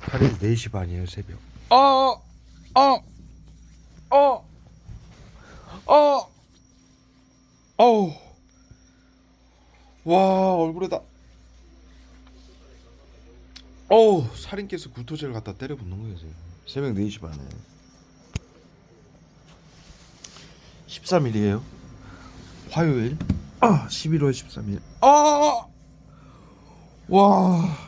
8일 4시 반이에요, 새벽. 어, 어, 어, 어우, 와, 얼굴에다, 어우, 살인께서 구토제를 갖다 때려 붓는 거예요, 지금. 새벽 4시 반에. 13일이에요. 화요일. 11월 13일. 와.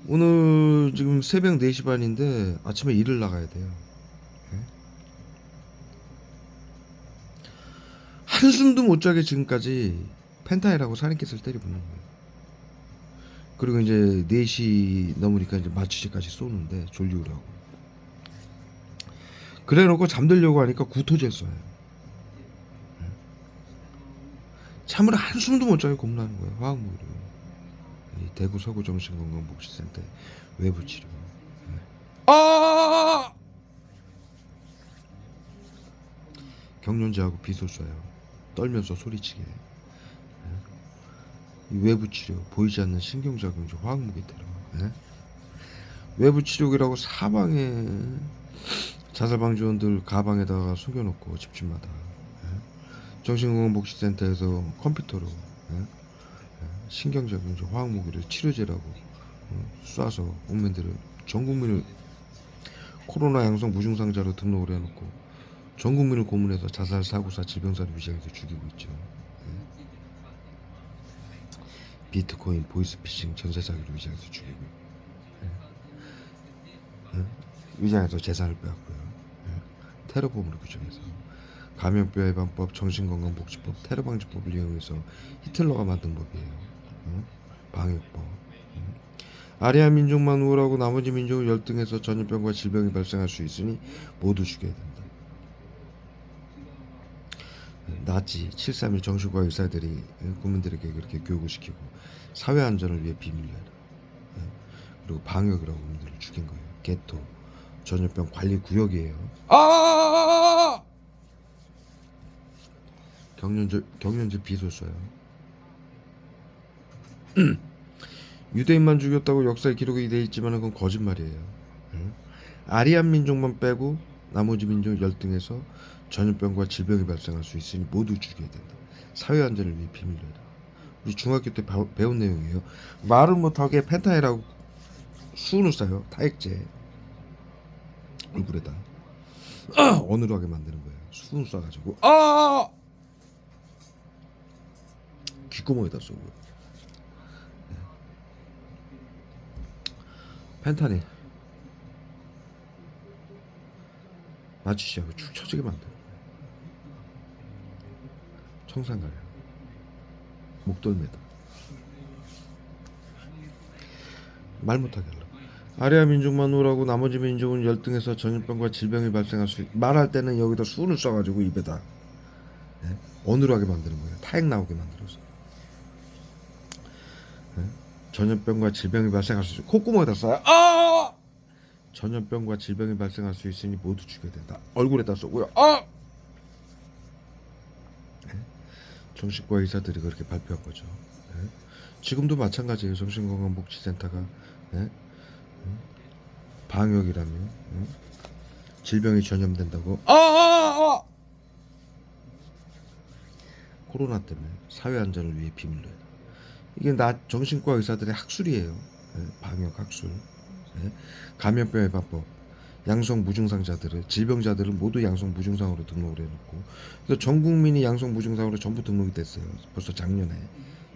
오늘 지금 새벽 4시 반인데 아침에 일을 나가야 돼요. 예? 한숨도 못 자게 지금까지 펜타일하고 살인캐스를 때려 붓는 거예요. 그리고 이제 4시 넘으니까 이제 마취제까지 쏘는데 졸리우라고. 그래 놓고 잠들려고 하니까 구토제 쏴요. 참으로 한숨도 못 자게 고문하는 거예요. 화학무기로. 이 대구 서구 정신건강복지센터 외부 치료. 경련제하고 비소 쏴요. 떨면서 소리치게. 이 외부 치료, 보이지 않는 신경작용제 화학무기 테러. 예? 외부 치료기라고 사방에 자살방지원들 가방에다가 숨겨놓고 집집마다. 예? 정신건강복지센터에서 컴퓨터로 신경작용제 화학무기를 치료제라고 쏴서 국민들을 전 국민을 코로나 양성 무증상자로 등록을 해놓고 전 국민을 고문해서 자살, 사고사, 질병사를 위장해서 죽이고 있죠. 비트코인, 보이스피싱, 전세사기로 위장해서 죽이고 위장해서 재산을 빼앗고요. 테러범으로 규정해서 감염병 예방법, 정신건강복지법, 테러방지법을 이용해서 히틀러가 만든 법이에요. 방역법. 아리아 민족만 우월하고 나머지 민족을 열등해서 전염병과 질병이 발생할 수 있으니 모두 죽여야 된다. 나치 731 정신과 의사들이 국민들에게 그렇게 교육을 시키고 사회 안전을 위해 비밀리에 그리고 방역이라고 국민들을 죽인 거예요. 게토 전염병 관리 구역이에요. 경련제 비소 써요. 유대인만 죽였다고 역사에 기록이 돼 있지만 그건 거짓말이에요. 아리안 민족만 빼고 나머지 민족 열등해서 전염병과 질병이 발생할 수 있으니 모두 죽여야 된다. 사회 안전을 위해 비밀리에다. 우리 중학교 때 배운 내용이에요. 말을 못하게 펜타일하고 수은을 쏴요. 타액제 얼굴에다 어느하게 만드는 거예요. 수은 쏴가지고 귓구멍에다 쏘고. 펜타닐 마취시하고 축 처지게 만들어. 청산가려 목돌매다 말 못하게 하려고. 아리아 민족만 오라고 나머지 민족은 열등해서 전염병과 질병이 발생할 수 말할 때는 여기다 수은을 쏴가지고 입에다 어느하게 만드는 거예요. 타액 나오게 만들어서. 전염병과 질병이 발생할 수 있어. 콧구멍에다 쏴요. 전염병과 질병이 발생할 수 있으니 모두 죽여야 된다. 얼굴에다 쏘고요. 정신과 의사들이 그렇게 발표한 거죠. 지금도 마찬가지예요. 정신건강복지센터가 방역이라면 질병이 전염된다고 코로나 때문에 사회 안전을 위해 비밀로 해요. 이게 정신과 의사들의 학술이에요. 방역 학술. 감염병 예방법. 양성 무증상자들을 질병자들을 모두 양성 무증상으로 등록을 해놓고 그래서 전 국민이 양성 무증상으로 전부 등록이 됐어요. 벌써 작년에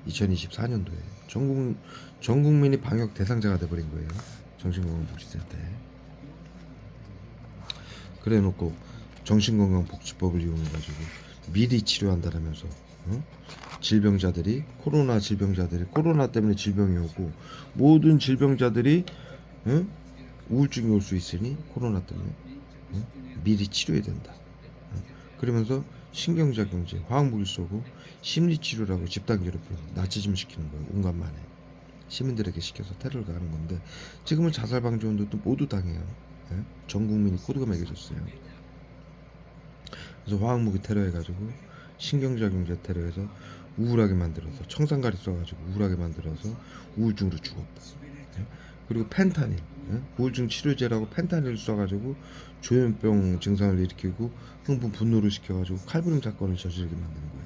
2024년도에 전 국민이 방역 대상자가 돼버린 거예요. 정신건강복지센터에. 그래놓고 정신건강복지법을 이용해가지고 미리 치료한다라면서 질병자들이 코로나 때문에 질병이 오고 모든 질병자들이 우울증이 올 수 있으니 코로나 때문에 미리 치료해야 된다. 그러면서 신경작용제, 화학무기 쏘고 심리치료라고 집단 괴롭힘, 나치즘 시키는 거예요. 온갖 만에 시민들에게 시켜서 테러를 가하는 건데 지금은 자살방지원들도 모두 당해요. 전 국민이 코드가 매겨졌어요. 그래서 화학무기 테러 해가지고 신경작용제 테러해서 우울하게 만들어서 청산가리 써가지고 우울하게 만들어서 우울증으로 죽었다. 예? 그리고 펜타닐, 예? 우울증 치료제라고 펜타닐을 써가지고 조현병 증상을 일으키고 흥분 분노를 시켜가지고 칼부림 사건을 저지르게 만드는 거예요.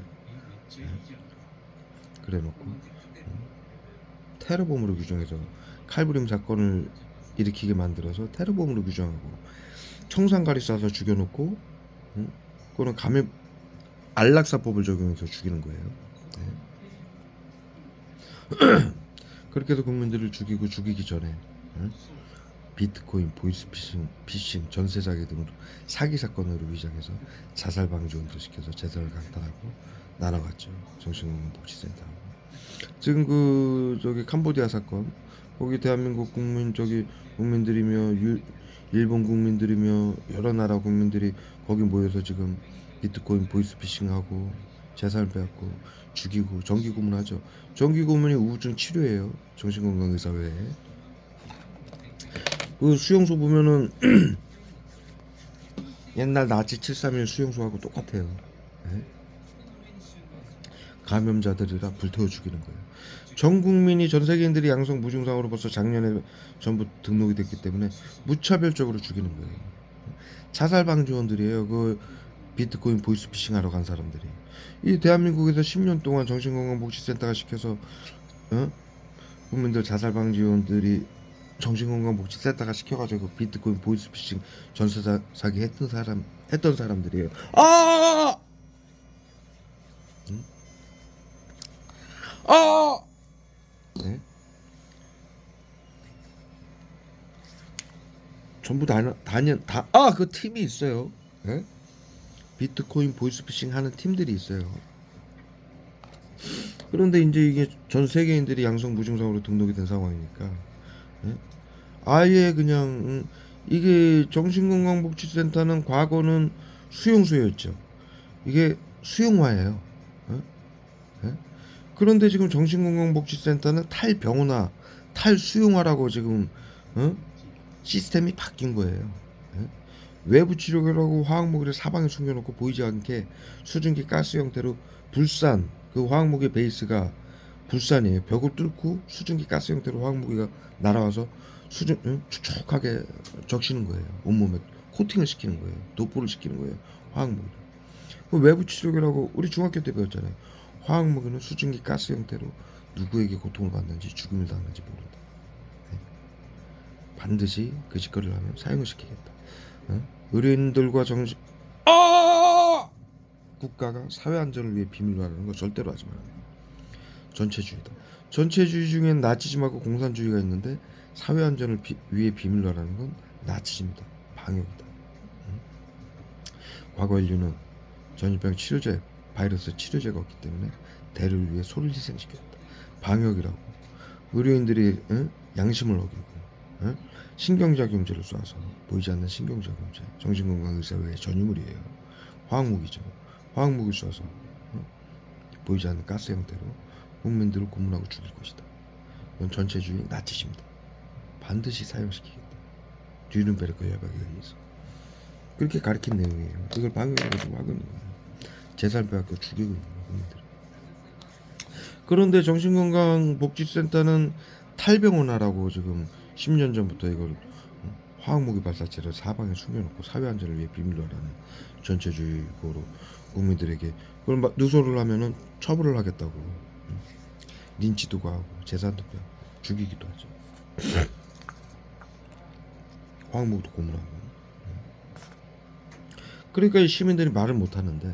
예? 그래놓고 테러범으로 규정해서 칼부림 사건을 일으키게 만들어서 테러범으로 규정하고 청산가리 쏴서 죽여놓고 그거는 감염 안락사법을 적용해서 죽이는 거예요. 네. 그렇게 해서 국민들을 죽이고 죽이기 전에 비트코인, 보이스피싱, 전세 사기 등으로 사기 사건으로 위장해서 자살 방지원도 시켜서 재산을 강탈하고 날아갔죠. 정신건강복지센터하고. 지금 그 저기 캄보디아 사건 거기 대한민국 국민들이며 일본 국민들이며 여러 나라 국민들이 거기 모여서 지금 비트코인 보이스피싱하고 재산을 빼앗고 죽이고 정기고문하죠. 정기고문이 우울증 치료예요. 정신건강의사회에. 그 수용소 보면은 옛날 나치 731 수용소하고 똑같아요. 네? 감염자들이라 불태워 죽이는 거예요. 전 국민이 전 세계인들이 양성 무증상으로 벌써 작년에 전부 등록이 됐기 때문에 무차별적으로 죽이는 거예요. 자살 방지원들이에요. 그 비트코인 보이스피싱 하러 간 사람들이. 이 대한민국에서 10년 동안 정신건강복지센터가 시켜서 국민들 자살 방지원들이 정신건강복지센터가 시켜가지고 비트코인 보이스피싱 전세 사기 했던 사람들이에요. 아! 응? 아! 네? 전부 그 팀이 있어요. 네? 비트코인 보이스피싱 하는 팀들이 있어요. 그런데 이제 이게 전 세계인들이 양성 무증상으로 등록이 된 상황이니까 예? 아예 그냥 이게 정신건강복지센터는 과거는 수용소였죠. 이게 수용화예요. 예? 예? 그런데 지금 정신건강복지센터는 탈병원화, 탈수용화라고 지금 시스템이 바뀐 거예요. 예? 외부 치료라고 화학무기를 사방에 숨겨놓고 보이지 않게 수증기 가스 형태로 불산, 그 화학무기 베이스가 불산이에요. 벽을 뚫고 수증기 가스 형태로 화학무기가 날아와서 축축하게 적시는 거예요. 온몸에 코팅을 시키는 거예요. 도포를 시키는 거예요. 화학무기를. 그 외부 치료기라고 우리 중학교 때 배웠잖아요. 화학무기는 수증기 가스 형태로 누구에게 고통을 받는지 죽음을 당하는지 모른다. 네. 반드시 그 짓거리를 하면 사용을 시키겠다. 의료인들과 국가가 사회 안전을 위해 비밀로 하는 거 절대로 하지 말아요. 전체주의다. 전체주의 중엔 나치즘하고 공산주의가 있는데 사회 안전을 위해 비밀로 하라는 건 나치즘이다. 방역이다. 과거 인류는 전염병 치료제, 바이러스 치료제가 없기 때문에 대를 위해 소를 희생시켰다. 방역이라고. 의료인들이 양심을 어기고 신경작용제를 쏴서 보이지 않는 신경작용제, 정신건강의사회의 전유물이에요. 화학무기죠. 화학무기 쏴서 보이지 않는 가스 형태로 국민들을 고문하고 죽일 것이다. 이건 전체주의 나치십니다. 반드시 사용시키겠다. 뉘른베르크 협약에 의해서 그렇게 가르친 내용이에요. 그걸 방역으로 하고 있는 거예요. 재산 빼앗고 죽이고 있는 거예요, 국민들. 그런데 정신건강복지센터는 탈병원화라고 지금 10년 전부터 이걸 화학무기 발사체를 사방에 숨겨놓고 사회안전을 위해 비밀로 하라는 전체주의고로 국민들에게 그걸 누설을 하면은 처벌을 하겠다고 린치도 가하고 재산도 빼고 죽이기도 하죠. 화학무기도 고문하고. 그러니까 이 시민들이 말을 못하는데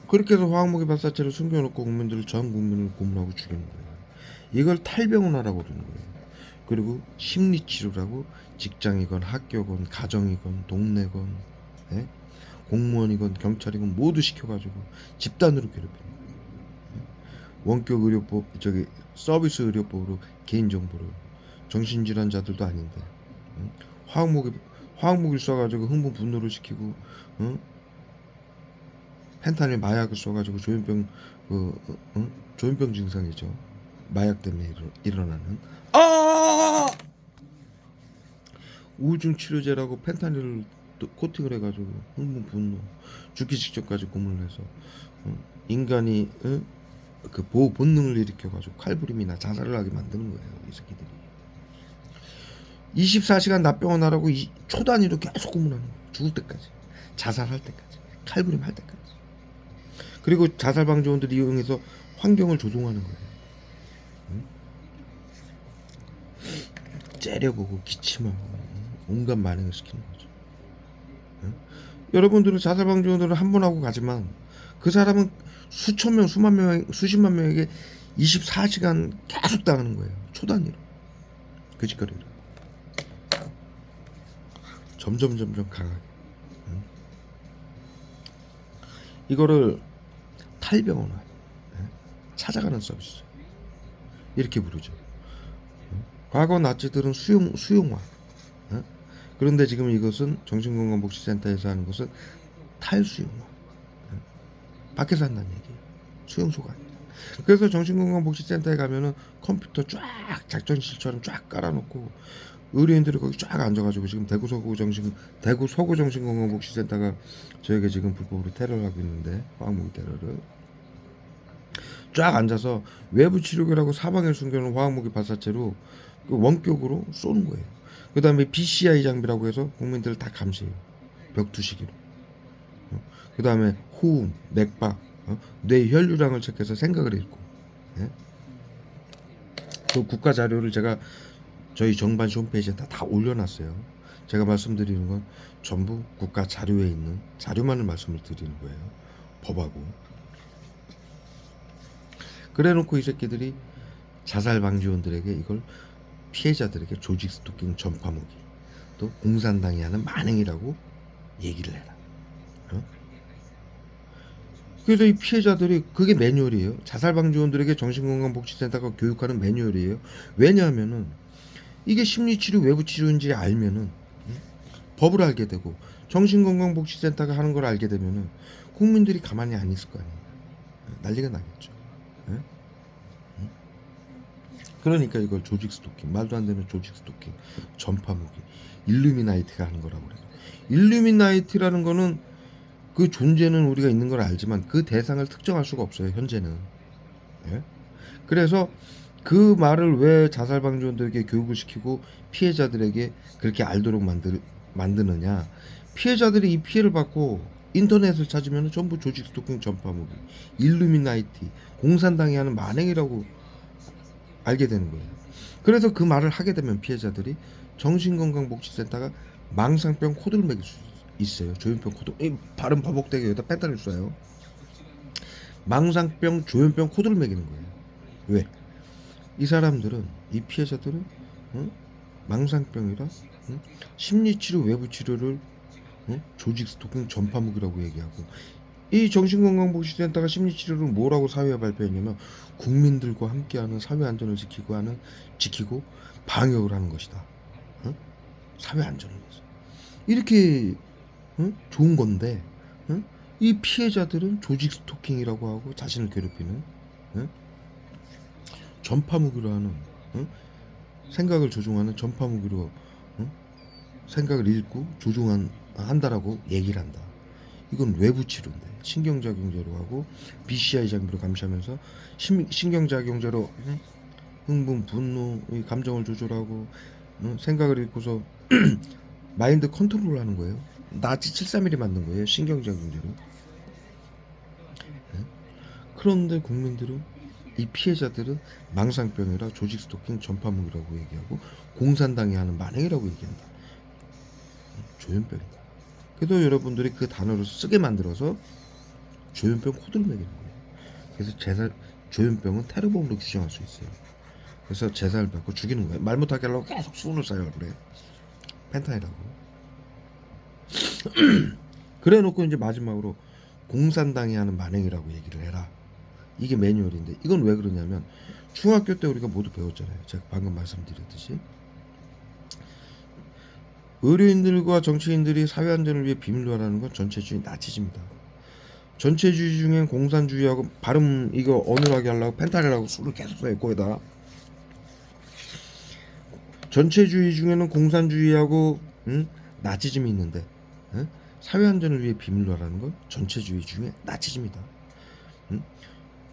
그렇게 해서 화학무기 발사체를 숨겨놓고 전 국민을 고문하고 죽이는 거예요. 이걸 탈병원화라고 그러는 거예요. 그리고 심리치료라고 직장이건 학교건 가정이건 동네건 공무원이건 경찰이건 모두 시켜가지고 집단으로 괴롭히는 거예요. 원격 의료법 서비스 의료법으로 개인정보를 정신질환자들도 아닌데 화학무기를 쏴가지고 흥분 분노를 시키고 펜타닐 마약을 쏴가지고 조현병 증상이죠. 마약 때문에 일어나는 우울증 치료제라고 펜타닐을 또 코팅을 해가지고 흥분, 분노, 죽기 직전까지 고문을 해서 인간이 그 보호 본능을 일으켜가지고 칼부림이나 자살을 하게 만드는 거예요, 이 새끼들이. 24시간 납병원 하라고 초 단위로 계속 고문하는 거예요. 죽을 때까지, 자살할 때까지, 칼부림할 때까지. 그리고 자살 방지원들 이용해서 환경을 조종하는 거예요. 째려보고 기침하고 온갖 만행을 시키는 거죠. 여러분들은 자살 방지원들은 한 번 하고 가지만 그 사람은 수천 명, 수만 명, 수십만 명에게 24시간 계속 당하는 거예요. 초 단위로. 그 짓거리를. 점점 강하게. 이거를 탈병원화, 찾아가는 서비스, 이렇게 부르죠. 과거 나치들은 수용화. 그런데 지금 이것은 정신건강복지센터에서 하는 것은 탈수용화. 밖에서 한다는 얘기예요. 수용소가 아니라. 그래서 정신건강복지센터에 가면은 컴퓨터 쫙 작전실처럼 쫙 깔아놓고 의료인들이 거기 쫙 앉아가지고 지금 대구 서구 정신건강복지센터가 저에게 지금 불법으로 테러를 하고 있는데, 화학무기 테러를 쫙 앉아서 외부 치료기라고 사방에 숨겨놓은 화학무기 발사체로 그 원격으로 쏘는 거예요. 그 다음에 BCI 장비라고 해서 국민들을 다 감시해요. 벽투시기로. 그 다음에 호흡, 맥박, 뇌 혈류량을 체크해서 생각을 읽고. 그 국가 자료를 제가 저희 정반시 홈페이지에 다 올려놨어요. 제가 말씀드리는 건 전부 국가 자료에 있는 자료만을 말씀을 드리는 거예요. 법하고. 그래놓고 이 새끼들이 자살 방지원들에게 이걸 피해자들에게 조직 스토킹 전파무기, 또 공산당이 하는 만행이라고 얘기를 해라. 그래서 이 피해자들이, 그게 매뉴얼이에요. 자살 방지원들에게 정신건강복지센터가 교육하는 매뉴얼이에요. 왜냐하면은 이게 심리치료 외부치료인지 알면은 법을 알게 되고 정신건강복지센터가 하는 걸 알게 되면은 국민들이 가만히 안 있을 거 아니에요. 난리가 나겠죠. 그러니까 이걸 조직 스토킹, 말도 안 되는 조직 스토킹, 전파무기, 일루미나이트가 하는 거라고 그래요. 일루미나이트라는 거는 그 존재는 우리가 있는 걸 알지만 그 대상을 특정할 수가 없어요, 현재는. 그래서 그 말을 왜 자살 방지원들에게 교육을 시키고 피해자들에게 그렇게 알도록 만드느냐. 피해자들이 이 피해를 받고 인터넷을 찾으면 전부 조직 스토킹 전파무기, 일루미나이티, 공산당이 하는 만행이라고 알게 되는 거예요. 그래서 그 말을 하게 되면 피해자들이 정신건강복지센터가 망상병 코드를 매길 수 있어요. 조현병 코드. 이 발음 버벅대게 여기다 펜타를 쏴요. 망상병, 조현병 코드를 매기는 거예요. 왜? 이 사람들은, 이 피해자들은 망상병이라 심리치료, 외부치료를 조직 스토킹 전파무기라고 얘기하고, 이 정신건강복지센터가 심리치료를 뭐라고 사회에 발표했냐면 국민들과 함께하는 사회 안전을 지키고 방역을 하는 것이다. 사회 안전을 위해서. 이렇게 좋은 건데 이 피해자들은 조직 스토킹이라고 하고 자신을 괴롭히는 전파무기로 하는 생각을 조종하는 전파무기로 생각을 읽고 한다라고 얘기를 한다. 이건 외부 치료인데 신경작용제로 하고 BCI 장비로 감시하면서 신경작용제로 흥분, 분노, 감정을 조절하고 생각을 읽고서 마인드 컨트롤을 하는 거예요. 나치 731이 만든 거예요, 신경작용제로. 그런데 국민들은, 이 피해자들은 망상병이라 조직 스토킹 전파무기라고 얘기하고 공산당이 하는 만행이라고 얘기한다. 조현병이다. 그래도 여러분들이 그 단어를 쓰게 만들어서 조현병 코드를 매기는 거예요. 그래서 조현병은 테러범으로 규정할 수 있어요. 그래서 재산을 받고 죽이는 거예요. 말 못하게 하려고 계속 수은을 쏴요. 그래. 펜타이라고. 그래 놓고 이제 마지막으로 공산당이 하는 만행이라고 얘기를 해라. 이게 매뉴얼인데, 이건 왜 그러냐면 중학교 때 우리가 모두 배웠잖아요. 제가 방금 말씀드렸듯이 의료인들과 정치인들이 사회안전을 위해 비밀로 하라는 건 전체주의 나치즘이다. 전체주의 중엔 공산주의하고, 발음 이거 어눌하게 하려고 펜타레라고 수를 계속 써요. 거기다 전체주의 중에는 공산주의하고 나치즘이 있는데 예? 사회 안전을 위해 비밀로라는 건 전체주의 중에 나치즘이다. 응?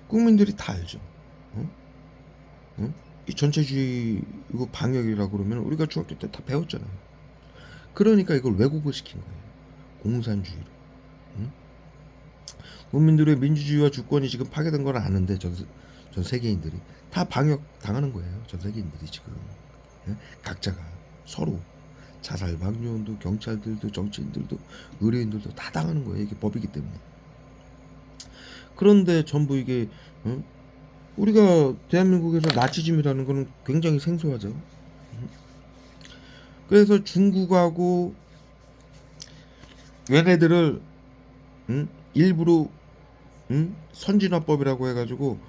국민들이 다 알죠. 응? 응? 이 전체주의 이거 방역이라고 그러면 우리가 중학교 때 다 배웠잖아요. 그러니까 이걸 왜곡을 시킨 거예요. 공산주의로. 응? 국민들의 민주주의와 주권이 지금 파괴된 걸 아는데 전 세계인들이 다 방역 당하는 거예요. 전 세계인들이 지금. 예? 각자가 서로 자살 방지원도 경찰들도 정치인들도 의료인들도 다 당하는 거예요. 이게 법이기 때문에. 그런데 전부 이게 우리가 대한민국에서 나치즘이라는 거는 굉장히 생소하죠. 그래서 중국하고 얘네들을 일부러 선진화법이라고 해가지고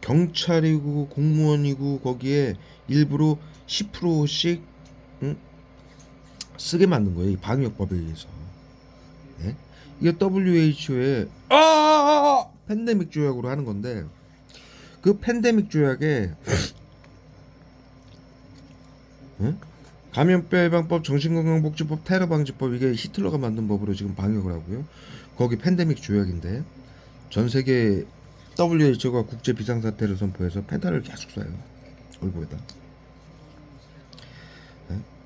경찰이고 공무원이고 거기에 일부러 10%씩 쓰게 만든 거예요. 이 방역법에 의해서. 예? 이게 WHO의 팬데믹 조약으로 하는 건데 그 팬데믹 조약에 감염병 예방법, 정신건강복지법, 테러방지법 이게 히틀러가 만든 법으로 지금 방역을 하고요. 거기 팬데믹 조약인데 전 세계 WHO가 국제 비상사태를 선포해서 펜타를 계속 쏴요. 얼굴에다.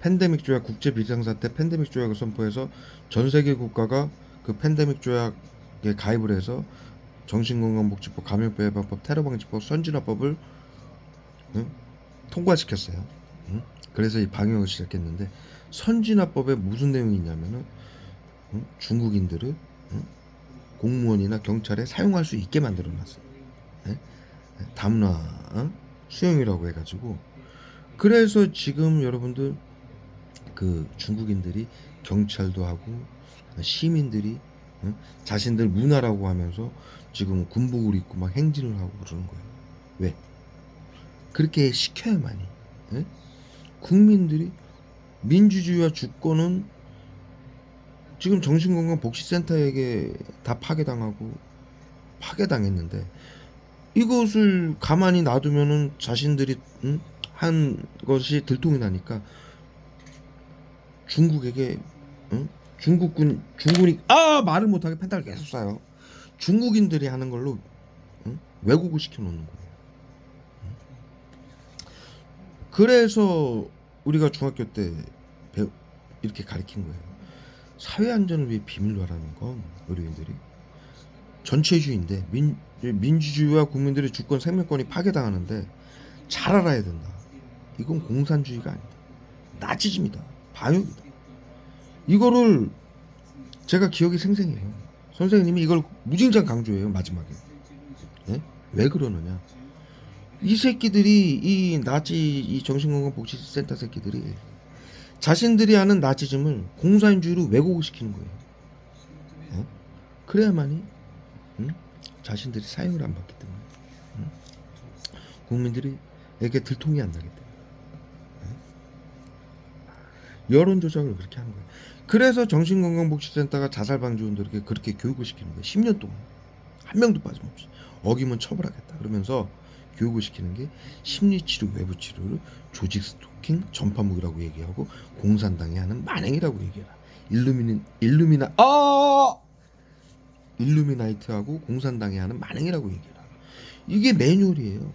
팬데믹 조약 국제 비상사태 팬데믹 조약을 선포해서 전 세계 국가가 그 팬데믹 조약에 가입을 해서 정신건강복지법, 감염병 예방법, 테러방지법, 선진화법을 통과시켰어요. 그래서 이 방역을 시작했는데 선진화법에 무슨 내용이 있냐면은 중국인들을 공무원이나 경찰에 사용할 수 있게 만들어놨어요. 다문화 수용이라고 해가지고 그래서 지금 여러분들 그 중국인들이 경찰도 하고 시민들이 자신들 문화라고 하면서 지금 군복을 입고 막 행진을 하고 그러는 거예요. 왜? 그렇게 시켜야만이 국민들이 민주주의와 주권은 지금 정신건강복지센터에게 다 파괴당했는데 이것을 가만히 놔두면은 자신들이 한 것이 들통이 나니까 중국에게 중군이 말을 못하게 펜타를 계속 쏴요. 중국인들이 하는 걸로 왜곡을 시켜놓는 거예요. 그래서 우리가 중학교 때 이렇게 가르친 거예요. 사회 안전을 위해 비밀로 하라는 건 의료인들이 전체주의인데 민주주의와 국민들의 주권 생명권이 파괴당하는데 잘 알아야 된다. 이건 공산주의가 아니다. 나치즘이다. 방역이다. 이거를 제가 기억이 생생해요. 선생님이 이걸 무진장 강조해요. 마지막에. 네? 왜 그러느냐? 이 새끼들이 이 나치 이 정신건강복지센터 새끼들이 자신들이 하는 나치즘을 공산주의로 왜곡을 시키는 거예요. 그래야만이 자신들이 사형을 안 받기 때문에 국민들이에게 들통이 안 나기 때문에 여론 조작을 그렇게 하는 거예요. 그래서 정신건강복지센터가 자살방지원들에게 그렇게 교육을 시키는 거예요. 10년 동안 한 명도 빠짐없이 어기면 처벌하겠다 그러면서 교육을 시키는 게 심리치료, 외부치료를 조직 스토킹, 전파무기라고 얘기하고 공산당이 하는 만행이라고 얘기해라. 일루미나이트하고 공산당이 하는 만행이라고 얘기해라. 이게 매뉴얼이에요.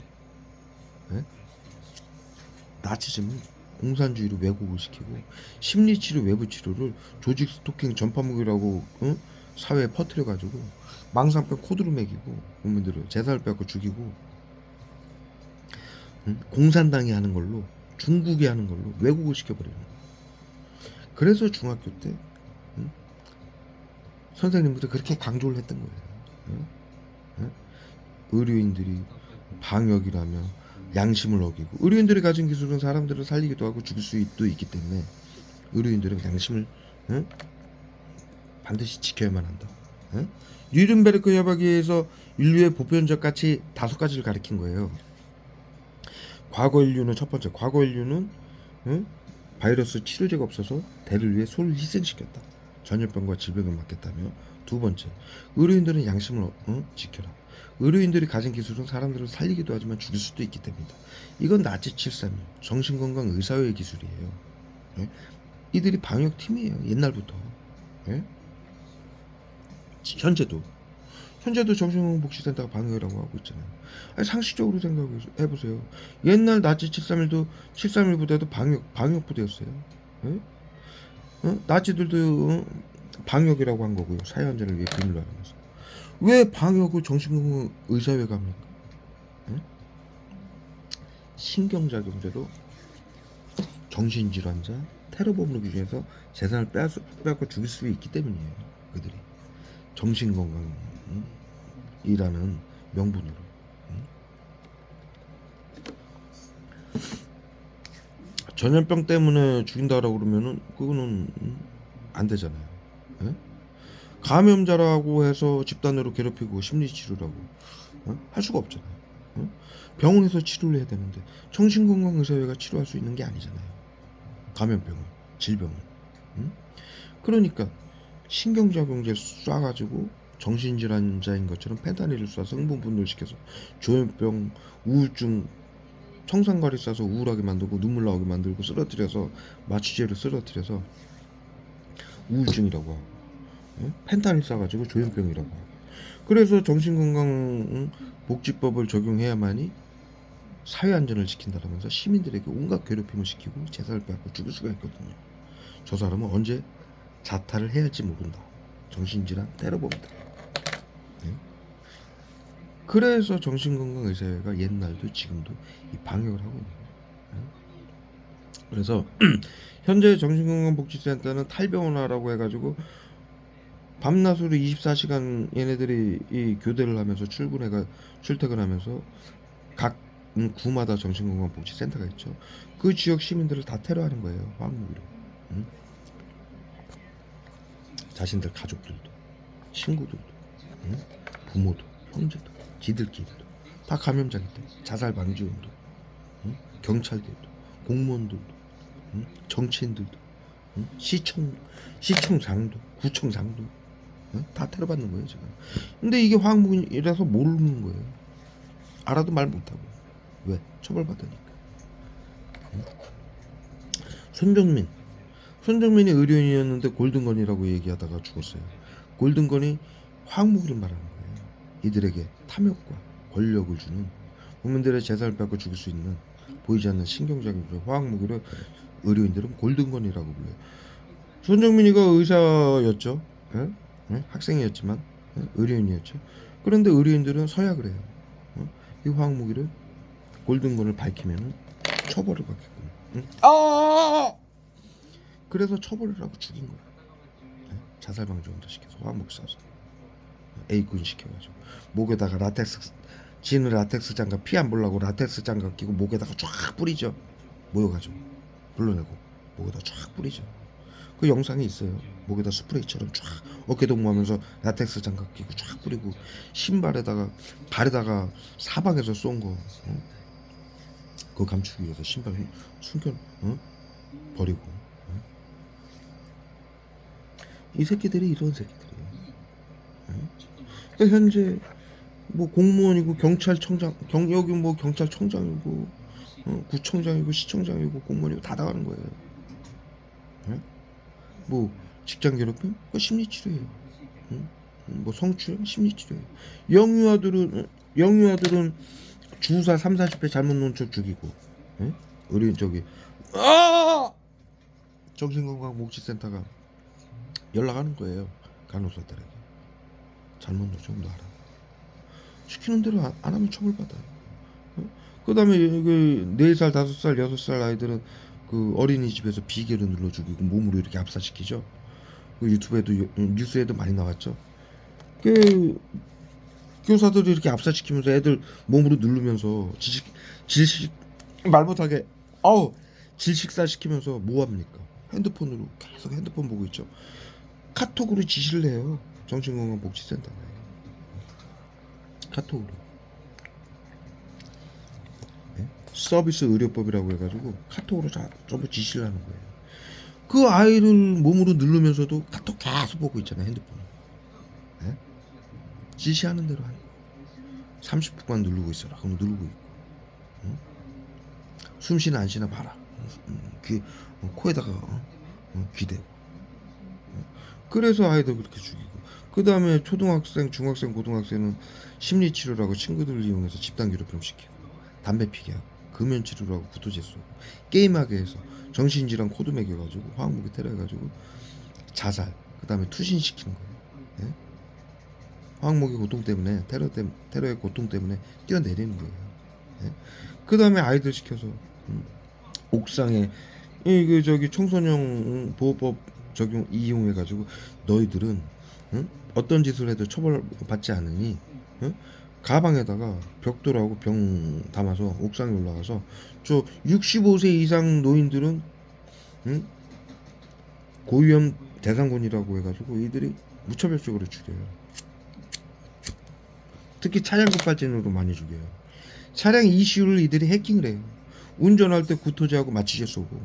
네? 나치즘은 공산주의로 왜곡을 시키고 심리치료, 외부치료를 조직 스토킹, 전파무기라고 사회에 퍼뜨려가지고 망상병 코드로 매기고 국민들을 재산을 빼앗고 죽이고 공산당이 하는 걸로 중국이 하는 걸로 왜곡을 시켜버리는 거예요. 그래서 중학교 때 선생님들이 그렇게 강조를 했던 거예요. 의료인들이 방역이라며 양심을 어기고 의료인들이 가진 기술은 사람들을 살리기도 하고 죽일 수도 있기 때문에 의료인들은 양심을 반드시 지켜야만 한다. 뉘른베르크 협약에 의해서 인류의 보편적 가치 5가지를 가리킨 거예요. 과거 인류는 첫 번째, 과거 인류는 바이러스 치료제가 없어서 대를 위해 소를 희생시켰다. 전염병과 질병을 막겠다며. 두 번째, 의료인들은 양심을 지켜라. 의료인들이 가진 기술은 사람들을 살리기도 하지만 죽일 수도 있기 때문이다. 이건 나치 731 정신건강 의사회의 기술이에요. 이들이 방역팀이에요. 옛날부터. 현재도 정신건강복지센터가 방역이라고 하고 있잖아요. 아니, 상식적으로 생각해 보세요. 옛날 나치 731 부대도 방역 부대였어요. 예? 나치들도 방역이라고 한 거고요. 사회안전을 위해 비밀로 하면서. 왜 방역을 정신건강 의사회가 합니까? 예? 신경작용제로 정신질환자, 테러범으로 규정해서 재산을 빼앗고 죽일 수 있기 때문이에요. 그들이 정신건강이라는 명분으로. 전염병 때문에 죽인다라고 그러면은 그거는 안 되잖아요. 예? 감염자라고 해서 집단으로 괴롭히고 심리치료라고 할 수가 없잖아요. 병원에서 치료를 해야 되는데 정신건강의사회가 치료할 수 있는 게 아니잖아요. 감염병을, 질병을. 그러니까 신경작용제 쏴가지고 정신질환자인 것처럼 펜타닐을 쏴서 흥분분열시켜서 조현병, 우울증, 청산가리 쏴서 우울하게 만들고 눈물 나오게 만들고 쓰러뜨려서 마취제로 쓰러뜨려서 우울증이라고 하고, 펜타닐 쏴가지고 조현병이라고 하고. 그래서 정신건강복지법을 적용해야만이 사회안전을 지킨다면서 시민들에게 온갖 괴롭힘을 시키고 재산을 빼앗고 죽일 수가 있거든요. 저 사람은 언제 자탈을 해야 할지 모른다. 정신질환 테러범이다. 네? 그래서 정신건강의사회가 옛날도 지금도 이 방역을 하고 있는 거예요. 네? 그래서 현재 정신건강복지센터는 탈병원화라고 해가지고 밤낮으로 24시간 얘네들이 이 교대를 하면서 출퇴근하면서 각 구마다 정신건강복지센터가 있죠. 그 지역 시민들을 다 테러하는 거예요. 화학무기로. 자신들 가족들도, 친구들도, 부모도, 형제도, 지들끼리도 다 감염자기 때문에 자살 방지 운동, 경찰들도, 공무원들도, 정치인들도, 시청장도, 구청장도 다 테러받는 거예요 지금. 근데 이게 화학무기라서 모르는 거예요. 알아도 말 못하고. 왜? 처벌받으니까. 손정민이 의료인이었는데 골든건이라고 얘기하다가 죽었어요. 골든건이 화학무기를 말하는 거예요. 이들에게 탐욕과 권력을 주는, 국민들의 재산을 뺏고 죽일 수 있는 보이지 않는 신경작용 화학무기를 의료인들은 골든건이라고 불러요. 손정민이가 의사였죠. 예? 학생이었지만 의료인이었죠. 그런데 의료인들은 서약을 해요. 이 화학무기를 골든건을 밝히면 처벌을 받게끔. 그래서 처벌을 하고 죽인 거야. 자살방지원도 시켜서 화학무기 쏴서 A군 시켜가지고 목에다가 지는 라텍스 장갑 피 안 보려고 라텍스 장갑 끼고 목에다가 쫙 뿌리죠. 모여가지고 불러내고 목에다 쫙 뿌리죠. 그 영상이 있어요. 목에다 스프레이처럼 쫙 어깨동무하면서 라텍스 장갑 끼고 쫙 뿌리고 발에다가 사방에서 쏜 거. 그거 감추기 위해서 신발 숨겨 버리고. 이 새끼들이 이런 새끼들이에요. 그러니까 현재 뭐 공무원이고 여기 뭐 경찰청장이고 구청장이고 시청장이고 공무원이고 다 나가는 거예요. 뭐 직장 괴롭힘? 그 심리치료예요. 뭐 성추행? 심리치료예요. 영유아들은 주사 30-40배 잘못 놓은 척 죽이고, 의료인 정신건강복지센터가 연락하는 거예요. 간호사들에게 잘못 놓은 척 놔라. 시키는 대로 안 하면 처벌받아요. 그 다음에 그 4살, 5살, 6살 아이들은 그 어린이집에서 비계를 눌러 죽이고 몸으로 이렇게 압사시키죠. 그 유튜브에도 뉴스에도 많이 나왔죠. 그 교사들이 이렇게 압사시키면서 애들 몸으로 누르면서 말 못하게 질식사 시키면서 뭐 합니까? 핸드폰으로 계속 핸드폰 보고 있죠. 카톡으로 지시를 해요. 정신건강복지센터가 카톡으로. 서비스 의료법이라고 해가지고 카톡으로 전부 지시를 하는 거예요. 그 아이를 몸으로 누르면서도 카톡 계속 보고 있잖아요. 핸드폰을. 지시하는 대로 하는 거예요. 30분간 누르고 있어라. 그럼 누르고 있고. 숨 쉬나 안 쉬나 봐라. 코에다가 귀대고. 그래서 아이들 그렇게 죽이고. 그 다음에 초등학생, 중학생, 고등학생은 심리치료라고 친구들을 이용해서 집단 괴롭힘 시키고, 담배 피게 하고, 금연치료라고 구토제 쏘고, 게임하게 해서 정신질환 코드 매겨가지고 화학무기 테러해가지고 자살, 그 다음에 투신시키는 거예요. 예? 화학무기 고통 때문에 테러의 고통 때문에 뛰어내리는 거예요. 예? 그 다음에 아이들 시켜서 옥상에 그 저기 청소년 보호법 적용 이용해가지고 너희들은 어떤 짓을 해도 처벌받지 않으니 가방에다가 벽돌하고 병 담아서 옥상에 올라가서 저 65세 이상 노인들은 고위험 대상군이라고 해가지고 이들이 무차별적으로 죽여요. 특히 차량 급발진으로 많이 죽여요. 차량 ECU를 이들이 해킹을 해요. 운전할 때 구토제하고 마취제 쏘고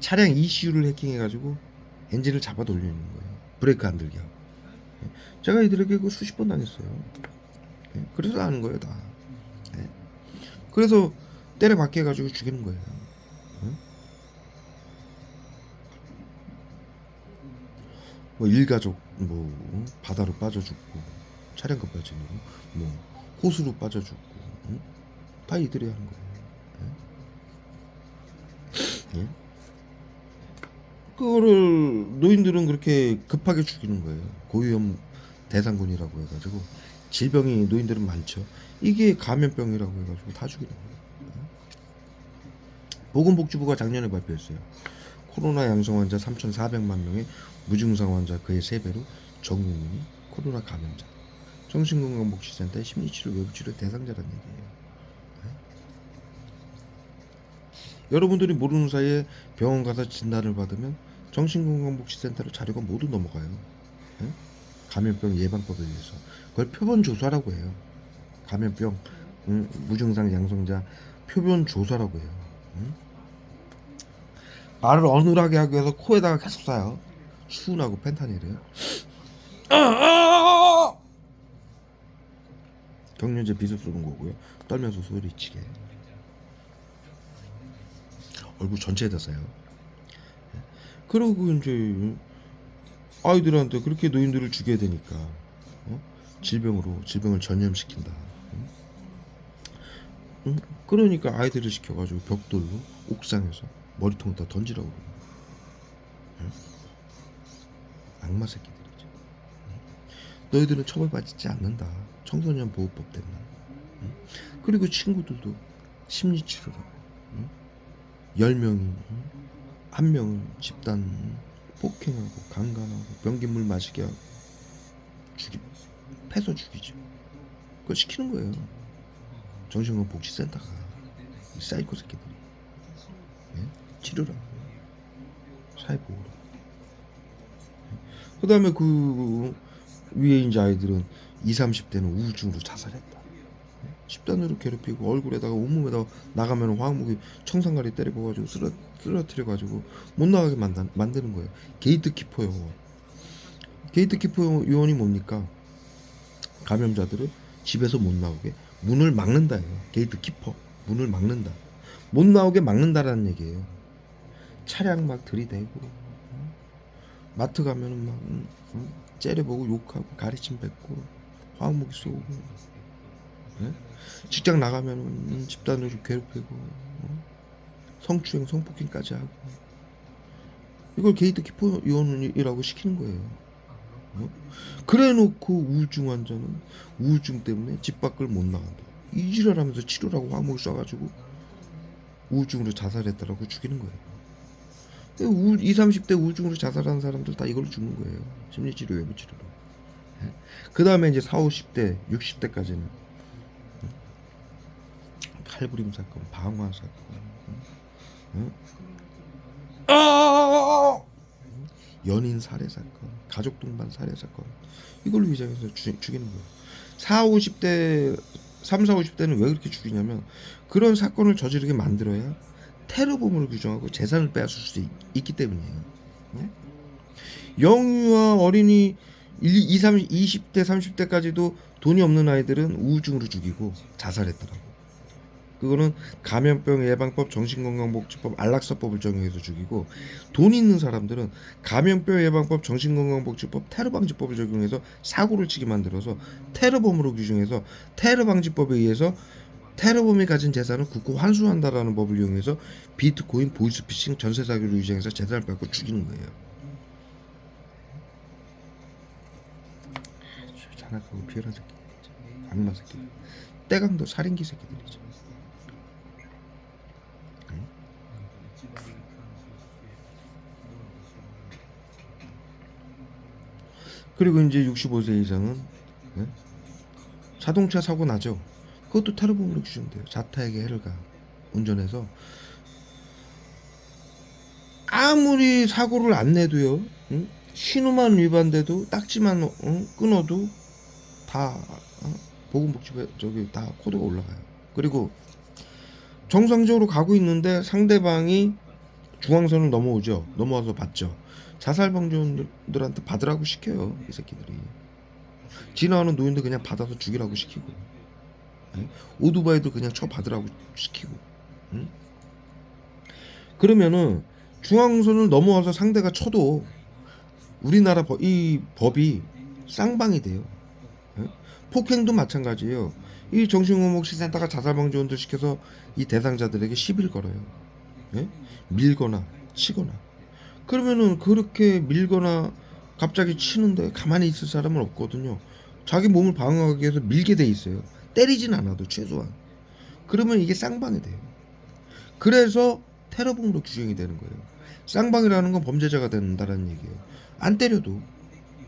차량 ECU를 해킹해가지고 엔진을 잡아 돌리는 거예요. 브레이크 안 들게 하고. 제가 이들에게 그 수십 번 당했어요. 그래서 아는 거예요 다. 그래서 때려박게 해가지고 죽이는 거예요. 뭐 일가족 뭐 바다로 빠져 죽고 차량 급발진으로 뭐 호수로 빠져 죽고 다 이들이 하는 거예요. 예? 그거를 노인들은 그렇게 급하게 죽이는 거예요. 고위험 대상군이라고 해가지고 질병이 노인들은 많죠. 이게 감염병이라고 해가지고 다 죽이는 거예요. 보건복지부가 작년에 발표했어요. 코로나 양성 환자 3,400만 명의 무증상 환자 그의 3배로 전 국민이 코로나 감염자. 정신건강복지센터의 심리치료 외부치료 대상자라는 얘기예요. 여러분들이 모르는 사이에 병원 가서 진단을 받으면 정신건강복지센터로 자료가 모두 넘어가요. 감염병 예방법에 의해서 그걸 표본조사라고 해요. 감염병 무증상 양성자 표본조사라고 해요. 말을 어눌하게 하기 위해서 코에다가 계속 쏴요. 수은하고 펜타닐이에요. 경련제 비습 쏘는 거고요. 떨면서 소리치게. 얼굴 전체에다 쏴요. 그러고 이제 아이들한테 그렇게 노인들을 죽여야 되니까 질병을 전염시킨다. 그러니까 아이들을 시켜가지고 벽돌로 옥상에서 머리통에다 던지라고 그래요. 악마 새끼들이죠. 너희들은 처벌받지 않는다. 청소년 보호법 때문에. 그리고 친구들도 심리치료라고. 10명이 한 명은 집단 폭행하고 강간하고 변기물 마시게 하고 패서 죽이죠. 그걸 시키는 거예요. 정신건강복지센터가 이 사이코 새끼들이 치료라고 사회보호라고. 그 다음에 그 위에 이제 아이들은 20, 30대는 우울증으로 자살했다. 집단으로 괴롭히고 얼굴에다가 온몸에다가 나가면 화학무기 청산가리 때려가지고 쓰러뜨려가지고 못 나가게 만드는 거예요. 게이트키퍼 요원. 게이트키퍼 요원이 뭡니까? 감염자들을 집에서 못 나오게 문을 막는다예요. 게이트키퍼 문을 막는다. 못 나오게 막는다라는 얘기예요. 차량 막 들이대고 마트 가면은 막 째려보고 욕하고 가리침 뱉고 화학무기 쏘고 직장 나가면은 집단으로 괴롭히고 성추행 성폭행까지 하고 이걸 게이트키퍼 요원이라고 시키는 거예요. 그래놓고 우울증 환자는 우울증 때문에 집 밖을 못 나간다. 이지랄하면서 치료라고 화학무기 쏴가지고 우울증으로 자살했다라고 죽이는 거예요. 20, 30대 우울증으로 자살하는 사람들 다 이걸로 죽는 거예요. 심리치료 외부치료로. 그 다음에 이제 40, 50대 60대까지는 칼부림 사건, 방화 사건, 연인 살해 사건, 가족 동반 살해 사건 이걸로 위장해서 죽이는 거예요. 40, 50대 3, 4, 50대는 왜 그렇게 죽이냐면 그런 사건을 저지르게 만들어야 테러범으로 규정하고 재산을 빼앗을 수 있기 때문이에요. 영유아 어린이 20대 30대까지도 돈이 없는 아이들은 우울증으로 죽이고 자살했더라고. 그거는 감염병 예방법, 정신건강복지법, 안락사법을 적용해서 죽이고, 돈 있는 사람들은 감염병 예방법, 정신건강복지법, 테러방지법을 적용해서 사고를 치게 만들어서 테러범으로 규정해서 테러방지법에 의해서 테러범이 가진 재산을 국고 환수한다라는 법을 이용해서 비트코인, 보이스피싱, 전세 사기를 유정해서 재산을 뺏고 죽이는 거예요. 잔악하고 비열한 새끼들이죠. 악마 새끼들. 때강도 살인기 새끼들이죠. 응? 그리고 이제 65세 이상은, 예? 자동차 사고 나죠. 그것도 테러범으로 규정돼요. 자타에게 해를 가 운전해서 아무리 사고를 안 내도요, 응? 신호만 위반돼도 딱지만 끊어도 다 보건복지부에 저기 다 코드가 올라가요. 그리고 정상적으로 가고 있는데 상대방이 중앙선을 넘어오죠. 넘어와서 받죠. 자살방지원들한테 받으라고 시켜요. 이 새끼들이. 지나가는 노인들 그냥 받아서 죽이라고 시키고, 예? 오토바이도 그냥 쳐 받으라고 시키고, 응? 그러면은 중앙선을 넘어와서 상대가 쳐도 우리나라 이 법이 쌍방이 돼요. 예? 폭행도 마찬가지예요. 이 정신건강복지센터가 자살방지원들 시켜서 이 대상자들에게 시비를 걸어요. 예? 밀거나 치거나. 그러면은 그렇게 밀거나 갑자기 치는데 가만히 있을 사람은 없거든요. 자기 몸을 방어하기 위해서 밀게 돼 있어요. 때리진 않아도 최소한. 그러면 이게 쌍방이 돼요. 그래서 테러범으로 규정이 되는 거예요. 쌍방이라는 건 범죄자가 된다는 얘기예요. 안 때려도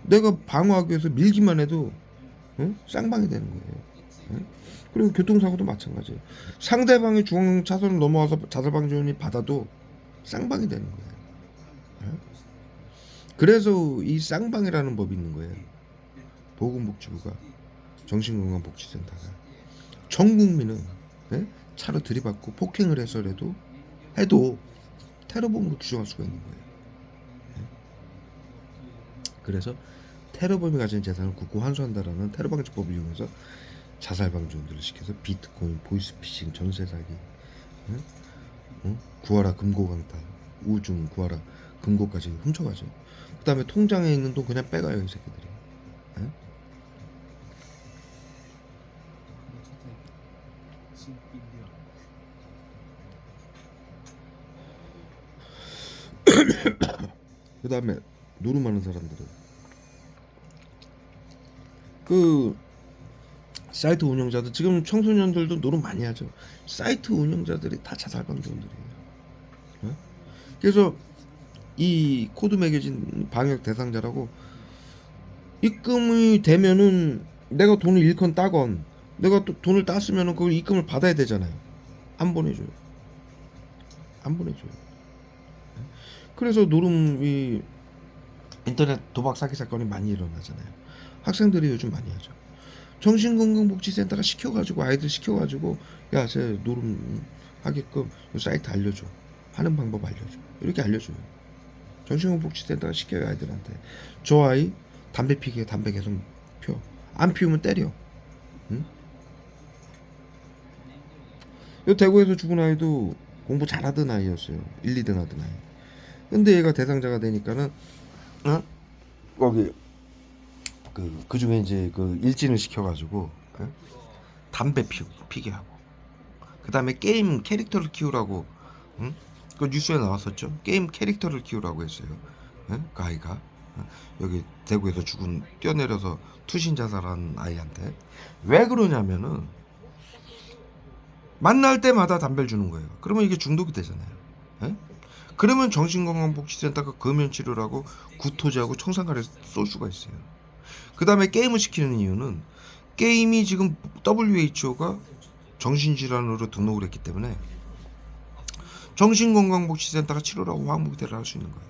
내가 방어하기 위해서 밀기만 해도 쌍방이 되는 거예요. 그리고 교통사고도 마찬가지예요. 상대방이 중앙 차선을 넘어와서 자살방지원이 받아도 쌍방이 되는 거예요. 그래서 이 쌍방이라는 법이 있는 거예요. 보건복지부가, 정신건강복지센터가 전 국민은 차로 들이받고 폭행을 해서라도 해도 테러범으로 규정할 수가 있는 거예요. 그래서 테러범이 가진 재산을 국고 환수한다라는 테러방지법을 이용해서 자살방지원들을 시켜서 비트코인, 보이스피싱, 전세사기, 구하라 금고강탈, 우중 구하라 금고까지 훔쳐가죠. 그 다음에 통장에 있는 돈 그냥 빼가요, 이 새끼들이. 그 다음에 노름하는 사람들은 그 사이트 운영자들, 지금 청소년들도 노름 많이 하죠. 사이트 운영자들이 다 자살방지원들이에요. 그래서 이 코드 매겨진 방역 대상자라고 입금이 되면은 내가 돈을 잃건 따건 내가 또 돈을 땄으면은 그 입금을 받아야 되잖아요. 안 보내줘요. 안 보내줘요. 그래서 노름이 인터넷 도박 사기 사건이 많이 일어나잖아요. 학생들이 요즘 많이 하죠. 정신건강복지센터가 시켜가지고 아이들 시켜가지고 야, 쟤 노름 하게끔 사이트 알려줘. 하는 방법 알려줘. 이렇게 알려줘요. 정신건강복지센터가 시켜요, 아이들한테. 저 아이 담배 피게 담배 계속 펴. 안 피우면 때려. 응? 이 대구에서 죽은 아이도 공부 잘하던 아이였어요. 1, 2등 하던 아이. 근데 얘가 대상자가 되니까는 거기 그 중에 이제 그 일진을 시켜가지고 담배 피게 하고, 그 다음에 게임 캐릭터를 키우라고, 그 뉴스에 나왔었죠. 게임 캐릭터를 키우라고 했어요. 그 아이가 여기 대구에서 뛰어내려서 투신 자살한 아이한테. 왜 그러냐면은 만날 때마다 담배를 주는 거예요. 그러면 이게 중독이 되잖아요. 그러면 정신건강복지센터가 금연치료라고 구토제하고 청산가를 쏠 수가 있어요. 그 다음에 게임을 시키는 이유는 게임이 지금 WHO가 정신질환으로 등록을 했기 때문에 정신건강복지센터가 치료라고 환부대를 할 수 있는 거예요.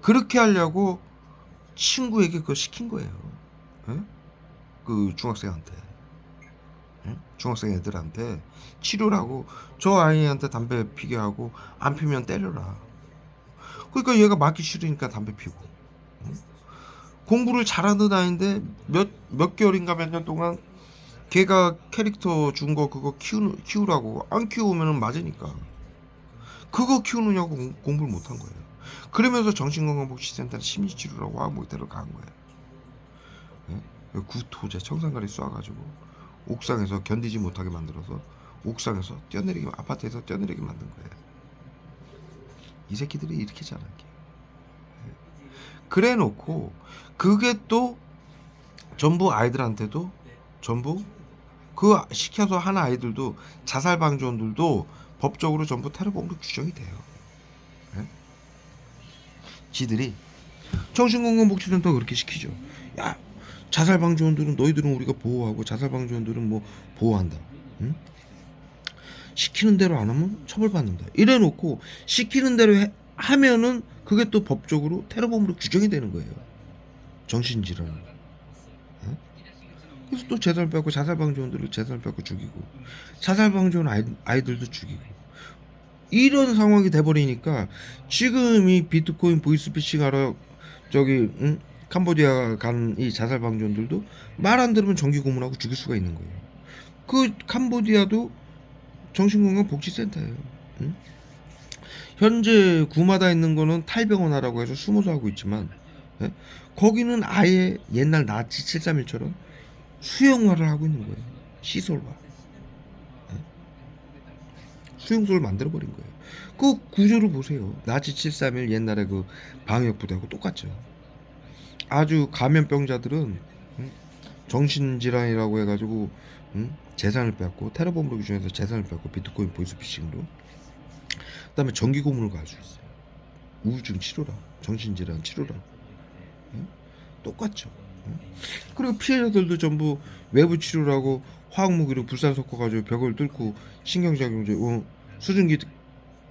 그렇게 하려고 친구에게 그거 시킨 거예요. 그 중학생한테. 중학생 애들한테 치료라고, 저 아이한테 담배 피게 하고 안 피면 때려라. 그러니까 얘가 맞기 싫으니까 담배 피고. 공부를 잘하는 아이인데 몇 개월인가 몇 년 동안 걔가 캐릭터 준 거 그거 키우라고 안 키우면은 맞으니까 그거 키우느냐고 공부를 못한 거예요. 그러면서 정신건강복지센터는 심리치료라고 화학모기태를 가한 거예요. 예? 구토제 청산가리 쏴가지고 옥상에서 견디지 못하게 만들어서 옥상에서 뛰어내리게 아파트에서 뛰어내리게 만든 거예요. 이 새끼들이 이렇게 자라게. 그래 놓고 그게 또 전부 아이들한테도 전부 그 시켜서 한 아이들도 자살 방지원들도 법적으로 전부 테러범으로 규정이 돼요. 예? 지들이 정신건강복지센터가 그렇게 시키죠. 야, 자살 방지원들은 너희들은 우리가 보호하고 자살 방지원들은 뭐 보호한다. 응? 시키는 대로 안 하면 처벌받는다. 이래 놓고 시키는 대로 하면은 그게 또 법적으로 테러범으로 규정이 되는 거예요. 정신질환. 응? 그래서 또 재산을 뺏고 자살 방지원들을 재산을 뺏고 죽이고 자살 방지원 아이들도 죽이고 이런 상황이 돼버리니까 지금 이 비트코인 보이스피싱 하러 저기 캄보디아 간 이 자살 방지원들도 말 안 들으면 정기 고문하고 죽일 수가 있는 거예요. 그 캄보디아도 정신건강복지센터예요. 응? 현재 구마다 있는 거는 탈병원하라고 해서 숨어서 하고 있지만 예? 거기는 아예 옛날 나치 731처럼 수용화를 하고 있는 거예요. 시설화. 예? 수용소를 만들어버린 거예요. 그 구조를 보세요. 나치 731 옛날에 그 방역부대하고 똑같죠. 아주 감염병자들은 정신질환이라고 해가지고 재산을 뺏고 테러범으로 규정해서 재산을 뺏고 비트코인 보이스피싱으로 그다음에 정기 고문을 갈 수 있어요. 우울증 치료라, 정신질환 치료라, 똑같죠. 그리고 피해자들도 전부 외부 치료라고 화학무기로 불산 섞어가지고 벽을 뚫고 신경작용제 수증기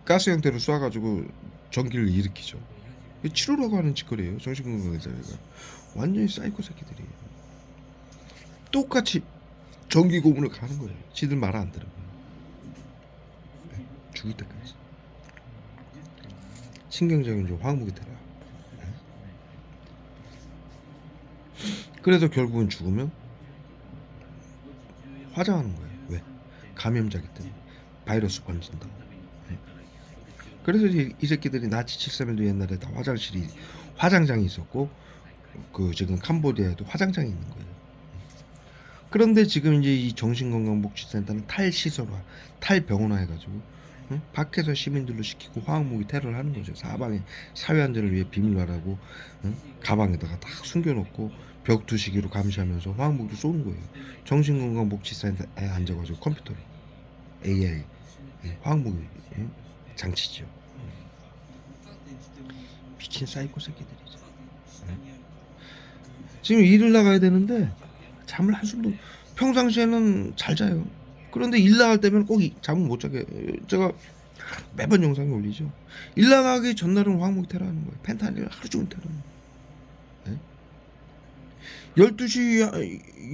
가스 형태로 쏴가지고 전기를 일으키죠. 치료라고 하는 짓거리예요. 정신건강의사회가 완전히 사이코 새끼들이에요. 똑같이 전기 고문을 가는 거예요. 지들 말 안 들으면 죽을 때까지. 신경작용제 화학무기 테라. 그래서 결국은 죽으면 화장하는 거예요. 왜? 감염자기 때문에 바이러스 번진다. 그래서 이 새끼들이 나치 731도 옛날에 다 화장장이 있었고 그 지금 캄보디아에도 화장장이 있는 거예요. 그런데 지금 이제 이 정신건강복지센터는 탈시설화, 탈병원화 해가지고 밖에서 시민들로 시키고 화학무기 테러를 하는 거죠. 사방에 사회안전을 위해 비밀화라고 가방에다가 딱 숨겨놓고 벽 두시기로 감시하면서 화학무기를 쏘는 거예요. 정신건강복지센터에 앉아가지고 컴퓨터로 AI 화학무기 장치죠. 미친 사이코 새끼들이죠. 지금 일을 나가야 되는데 잠을 한숨도 평상시에는 잘 자요. 그런데 일 나갈 때면 꼭 잠을 못 자게 제가 매번 영상에 올리죠. 일 나가기 전날은 화학무기 테러하는 거예요. 펜타닐 하루 종일 테러하는 거예요.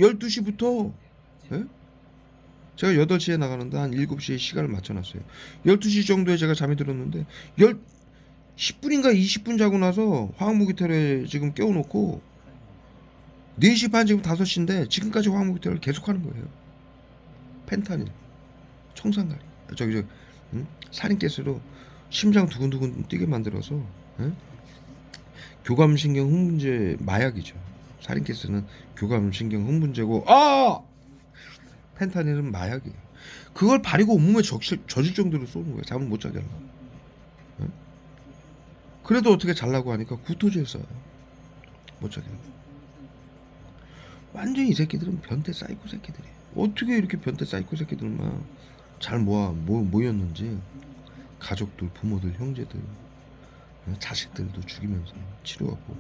12시부터 제가 8시에 나가는데 한 7시에 시간을 맞춰놨어요. 12시 정도에 제가 잠이 들었는데 10분인가 20분 자고 나서 화학무기 테러에 지금 깨워놓고 4시 반 지금 5시인데 지금까지 화학무기 테러를 계속하는 거예요. 펜타닐, 청산가리, 살인가스로 심장 두근두근 뛰게 만들어서 교감신경 흥분제 마약이죠. 살인가스는 교감신경 흥분제고 펜타닐은 마약이에요. 그걸 바리고 온몸에 젖을 정도로 쏘는 거예요. 잠을 못 자게 하려고. 그래도 어떻게 잘라고 하니까 구토제를 써요. 못 자게 하려고. 완전히 이 새끼들은 변태 사이코 새끼들이에요. 어떻게 이렇게 변태 사이코 새끼들만 잘 모였는지 가족들, 부모들, 형제들, 자식들도 죽이면서 치료하고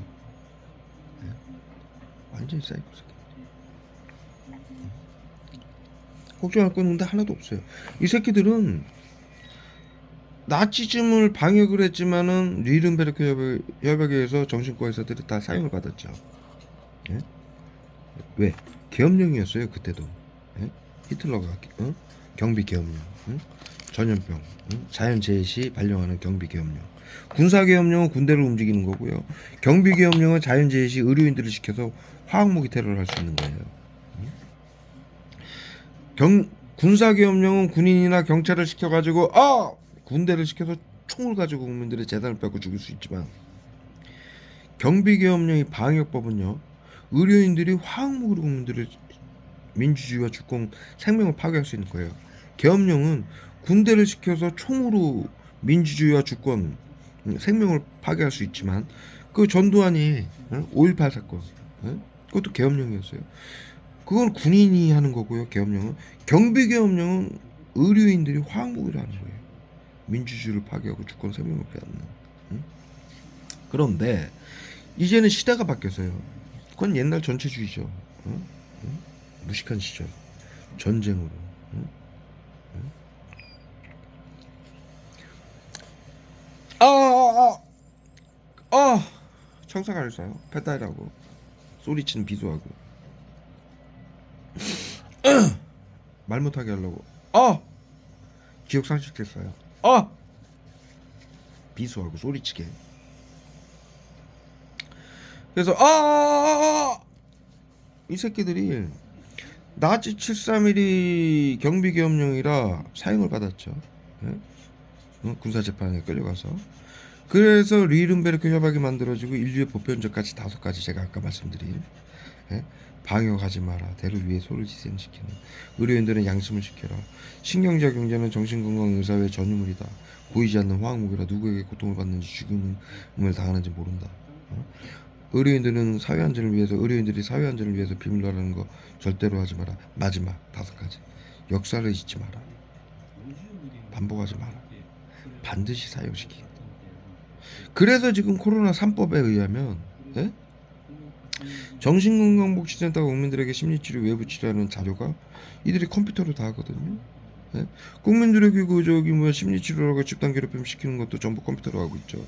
완전히 사이코 새끼들. 걱정할 건 근데 하나도 없어요. 이 새끼들은 나치즘을 방역을 했지만은 뉘른베르크 협약에서 정신과 의사들이 다 사용을 받았죠. 예? 왜? 계엄령이었어요 그때도. 예? 히틀러가 경비 계엄령, 전염병, 자연재해 시 발령하는 경비 계엄령. 군사 계엄령은 군대를 움직이는 거고요. 경비 계엄령은 자연재해 시 의료인들을 시켜서 화학무기 테러를 할 수 있는 거예요. 군사계엄령은 군인이나 경찰을 시켜가지고 군대를 시켜서 총을 가지고 국민들의 재산을 뺏고 죽일 수 있지만, 경비계엄령이 방역법은요, 의료인들이 화학무기로 국민들의 민주주의와 주권, 생명을 파괴할 수 있는 거예요. 계엄령은 군대를 시켜서 총으로 민주주의와 주권, 생명을 파괴할 수 있지만, 그 전두환이 5.18 사건, 그것도 계엄령이었어요. 그건 군인이 하는 거고요. 계엄령은. 경비계엄령은 의료인들이 화학무기를 하는 거예요. 민주주의를 파괴하고 주권, 생명을 빼앗는. 그런데 이제는 시대가 바뀌었어요. 그건 옛날 전체주의죠. 무식한 시절, 전쟁으로. 청사가 있어요. 페달하고 소리치는 비수하고 말 못하게 하려고 기억 상실됐어요. 비수하고 소리치게. 그래서 이 새끼들이 나치 731이 경비계엄령이라 사형을 받았죠. 군사재판에 끌려가서. 그래서 리른베르크 협약이 만들어지고 인류의 보편적까지 5가지, 제가 아까 말씀드린 방역하지 마라, 대를 위해 소를 희생시키는, 의료인들은 양심을 지켜라, 신경자 경제는 정신건강 의사의 전유물이다, 보이지 않는 화학무기라 누구에게 고통을 받는지 죽임을 당하는지 모른다. 의료인들은 사회 안전을 위해서, 의료인들이 사회 안전을 위해서 비밀로 하는 거 절대로 하지 마라. 마지막 5가지, 역사를 잊지 마라, 반복하지 마라, 반드시 사용시키겠다. 그래서 지금 코로나 3법에 의하면 정신건강복지센터가 국민들에게 심리치료, 외부치료하는 자료가 이들이 컴퓨터로 다 하거든요. 국민들에게 심리치료라고 집단 괴롭힘 시키는 것도 전부 컴퓨터로 하고 있죠.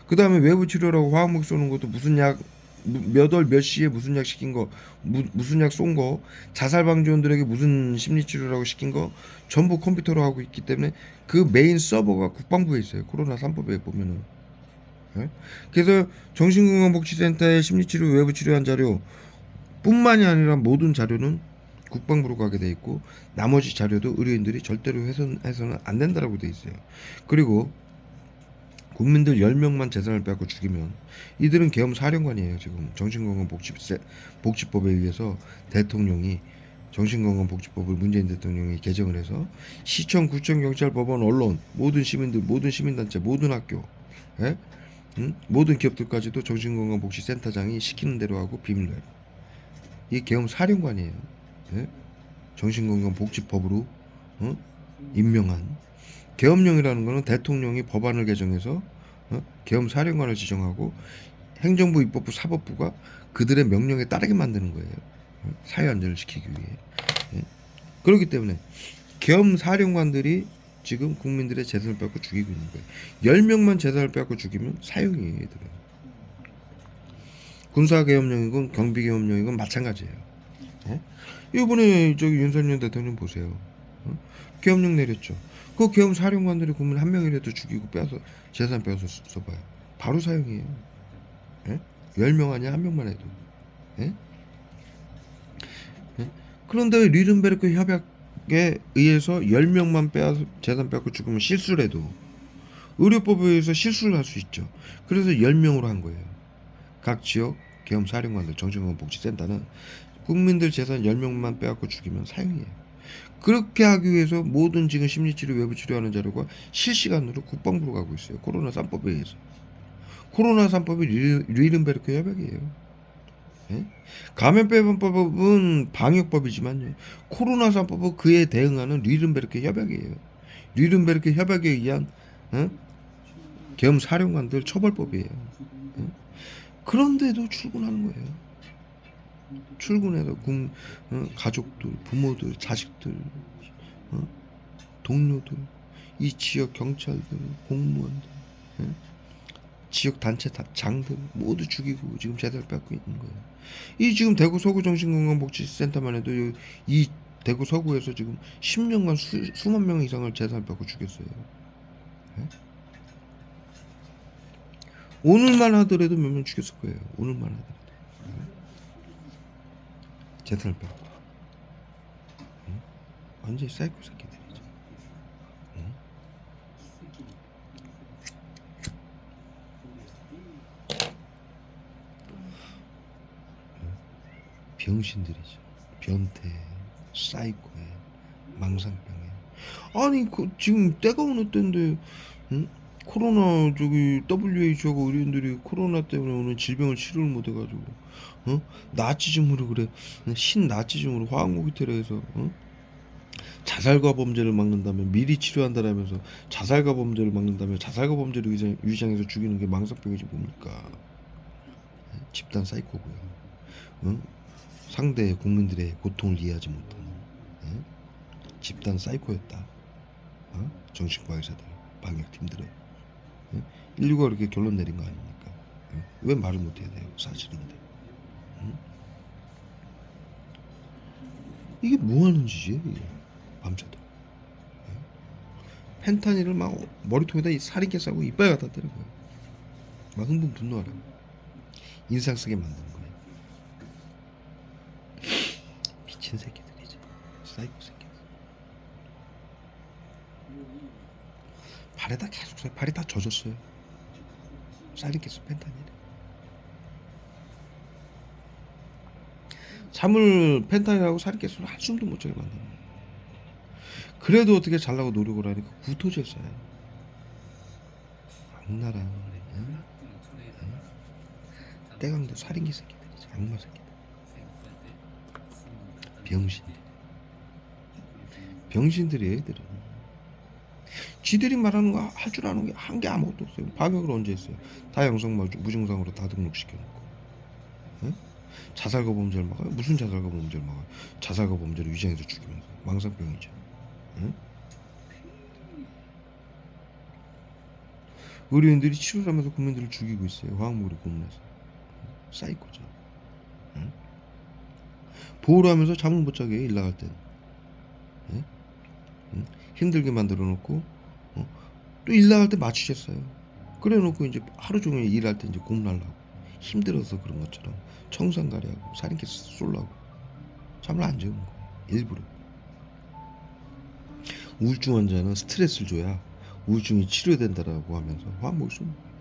그 다음에 외부치료라고 화학무기 쏘는 것도 무슨 약 몇 월 몇 시에 무슨 약 시킨 거, 무슨 약 쏜 거, 자살방지원들에게 무슨 심리치료라고 시킨 거 전부 컴퓨터로 하고 있기 때문에 그 메인 서버가 국방부에 있어요. 코로나 3법에 보면은. 그래서 정신건강복지센터의 심리치료, 외부치료한 자료 뿐만이 아니라 모든 자료는 국방부로 가게 돼 있고, 나머지 자료도 의료인들이 절대로 해서는 안 된다라고 돼 있어요. 그리고 국민들 10명만 재산을 빼앗고 죽이면, 이들은 계엄 사령관이에요. 지금 정신건강복지법에 의해서 대통령이, 정신건강복지법을 문재인 대통령이 개정을 해서 시청, 구청, 경찰, 법원, 언론, 모든 시민들, 모든 시민단체, 모든 학교, 모든 기업들까지도 정신건강복지센터장이 시키는 대로 하고 비밀로 해요. 이게 계엄 사령관이에요. 정신건강복지법으로 임명한. 계엄령이라는 것은 대통령이 법안을 개정해서 계엄 사령관을 지정하고 행정부, 입법부, 사법부가 그들의 명령에 따르게 만드는 거예요. 사회 안전을 지키기 위해. 그렇기 때문에 계엄 사령관들이 지금 국민들의 재산을 뺏고 죽이고 있는 거예요. 10명만 재산을 뺏고 죽이면 사형이에요, 얘들은. 군사계엄령이건 경비계엄령이건 마찬가지예요. 이번에 윤석열 대통령 보세요. 계엄령 내렸죠. 그 계엄 사령관들이 국민 한 명이라도 죽이고 빼서 재산 빼서 써봐요. 바로 사형이에요. 10명 아니야, 한 명만 해도. 그런데 왜 리른베르크 협약에 의해서 10명만 빼서 재산 빼고 죽으면 실수라도 의료법에 의해서 실수를 할 수 있죠. 그래서 10명으로 한 거예요. 각 지역 계엄 사령관들, 정신건강복지센터는 국민들 재산 10명만 빼앗고 죽이면 사형이에요. 그렇게 하기 위해서 모든 지금 심리치료, 외부치료하는 자료가 실시간으로 국방부로 가고 있어요. 코로나 3법에 의해서. 코로나 3법이 리른베르크 협약이에요. 감염병법은 방역법이지만요, 코로나 3법은 그에 대응하는 리른베르크 협약이에요. 리른베르크 협약에 의한 계엄 사령관들 처벌법이에요. 그런데도 출근하는 거예요. 출근해서 가족들, 부모들, 자식들, 동료들, 이 지역 경찰들, 공무원들, 지역 단체 장들 모두 죽이고 지금 재산을 뺏고 있는 거예요. 이 지금 대구 서구 정신건강복지센터만 해도 이 대구 서구에서 지금 10년간 수만 명 이상을 재산을 뺏고 죽였어요. 오늘만 하더라도 몇 명 죽였을 거예요. 오늘만 하더라도. 재산을 뺏고. 완전히 사이코 새끼들이죠. 응? 병신들이죠. 변태, 사이코에, 망상병에. 아니 그 지금 때가 어느 때인데, 응? 코로나 저기 WHO가 의료인들이 코로나 때문에 오는 질병을 치료를 못해가지고, 어? 나치즘으로 그래, 신나치즘으로 화학무기 테러해서, 어? 자살과 범죄를 막는다면 미리 치료한다라면서 자살과 범죄를 막는다면 자살과 범죄를 위장해서 죽이는 게 망상병이지 뭡니까? 집단 사이코고요. 어? 상대 국민들의 고통을 이해하지 못하는 집단 사이코였다. 정신과 의사들, 방역팀들은 119가 그렇게 결론 내린 거 아닙니까? 왜 말을 못해야 돼요? 사실인데. 이게 뭐 하는 짓이에요? 이게? 밤새도 펜타닐을 막 머리통에다 살인캐 싸고 이빨 갖다 때리고 막 흥분 분노하라 인상 쓰게 만드는 거예요. 미친 새끼들이지. 사이코 새끼들. 발에다 계속 써. 발이 다 젖었어요. 살인캐스 펜타닐에. 잠을 펜타닐하고 살인캐스로 한숨도 못 자게 만드는 거예요. 그래도 어떻게 잘나고 노력을 하니까 구토제였어요. 악나라 응? 때강도 살인기 새끼들이지. 악마 새끼들. 병신들. 병신들이에요 애들은. 지들이 말하는 거 할 줄 아는 게 한 게 아무것도 없어요. 방역을 언제 했어요? 다 영상 무증상으로 다 등록시켜놓고. 응? 자살과 범죄를 막아요? 무슨 자살과 범죄를 막아요? 자살과 범죄를 위장해서 죽이면서 망상병이죠. 응? 의료인들이 치료를 하면서 국민들을 죽이고 있어요. 화학물이 고문해서. 사이코죠. 응? 보호를 하면서 잠을 못 자게 일 나갈 땐. 응? 응? 힘들게 만들어 놓고 또 일 나갈 때 맞추셨어요. 그래 놓고 이제 하루 종일 일할 때 이제 고문하려고 힘들어서 그런 것처럼 청산가리하고 살인캐 쏠라고 잠을 안 재우는 거예요. 일부러. 우울증 환자는 스트레스를 줘야 우울증이 치료된다라고 하면서 화목을 쏘는 거예요.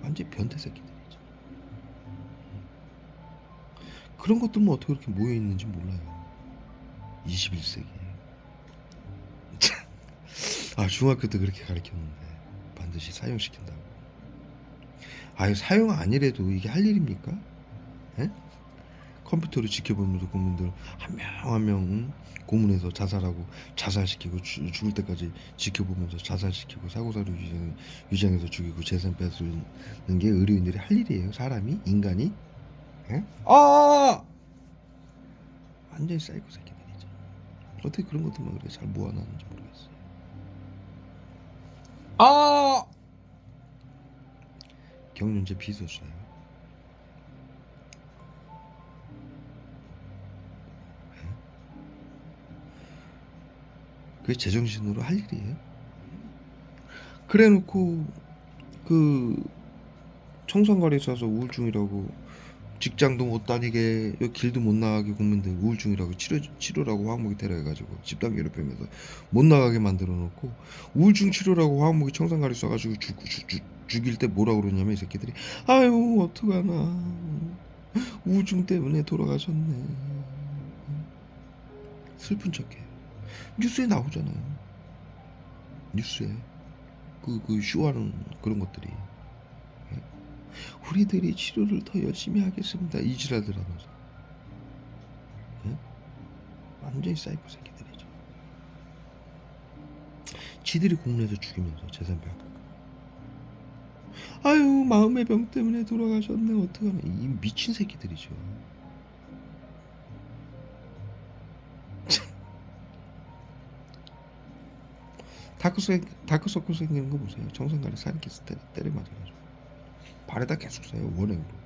완전 변태 새끼들이죠. 그런 것들만 어떻게 그렇게 모여있는지 몰라요. 21세기. 중학교 때 그렇게 가르쳤는데 반드시 사용시킨다고. 사용 아니래도 이게 할 일입니까? 에? 컴퓨터를 지켜보면서 국민들 한 명 한 명 고문해서 자살하고 자살시키고 죽을 때까지 지켜보면서 자살시키고 사고사를 위장해서 죽이고 재산 뺏는 게 의료인들이 할 일이에요. 사람이? 인간이? 에? 완전히 사이코 새끼들이죠. 어떻게 그런 것들만 그렇게 잘 모아놨는지 모르겠어요. 경륜제 비서셔요. 그게 제정신으로 할 일이에요. 그래놓고 그 청산가리에 싸서 우울증이라고 직장도 못 다니게 길도 못 나가게 국민들 우울증이라고 치료라고 화학무기 테러해가지고 집단 괴롭히면서 못 나가게 만들어 놓고 우울증 치료라고 화학무기 청산가리 쏴가지고 죽일 때 뭐라 그러냐면 이 새끼들이 아유 어떡하나 우울증 때문에 돌아가셨네. 슬픈 척해. 뉴스에 나오잖아요. 뉴스에 그 쇼하는 그런 것들이 우리들이 치료를 더 열심히 하겠습니다. 이지랄들 하면서 완전히 사이코 새끼들이죠. 지들이 공론에서 죽이면서 재산 빼앗고 아유 마음의 병 때문에 돌아가셨네 어떡하나. 이 미친 새끼들이죠. 다크서클 생기는 거 보세요. 정상가리 살인캐스 때려 맞아가지고 발에다 계속 쏴요 원액으로.